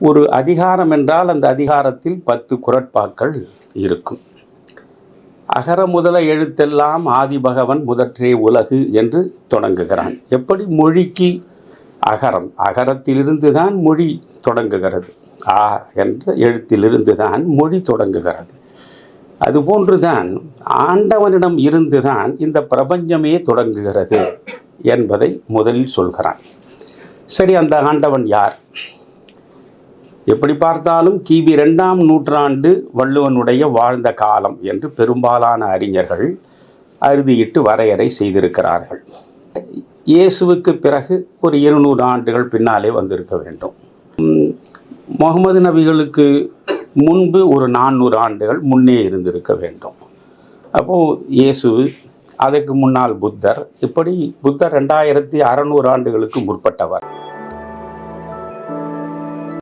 ஒரு அதிகாரம் என்றால் அந்த அதிகாரத்தில் 10 குறட்பாக்கள் இருக்கும். அகர முதல எழுத்தெல்லாம் ஆதிபகவன் முதற்றே உலகு என்று தொடங்குகிறான். எப்படி மொழிக்கு அகரம், அகரத்திலிருந்து தான் மொழி தொடங்குகிறது. ஆ என்ற எழுத்திலிருந்து தான் மொழி தொடங்குகிறது. அதுபோன்றுதான் ஆண்டவனிடம் இருந்துதான் இந்த பிரபஞ்சமே தொடங்குகிறது என்பதை முதலில் சொல்கிறான். சரி, அந்த ஆண்டவன் யார்? எப்படி பார்த்தாலும் கிபி 2ஆம் நூற்றாண்டு வள்ளுவனுடைய வாழ்ந்த காலம் என்று பெரும்பாலான அறிஞர்கள் அறுதியிட்டு வரையறை செய்திருக்கிறார்கள். இயேசுவுக்கு பிறகு ஒரு 200 ஆண்டுகள் பின்னாலே வந்திருக்க வேண்டும். முகமது நபிகளுக்கு முன்பு ஒரு 400 ஆண்டுகள் முன்னே இருந்திருக்க வேண்டும். அப்போது இயேசு, அதற்கு முன்னால் புத்தர், இப்படி புத்தர் 2600 ஆண்டுகளுக்கு முற்பட்டவர்.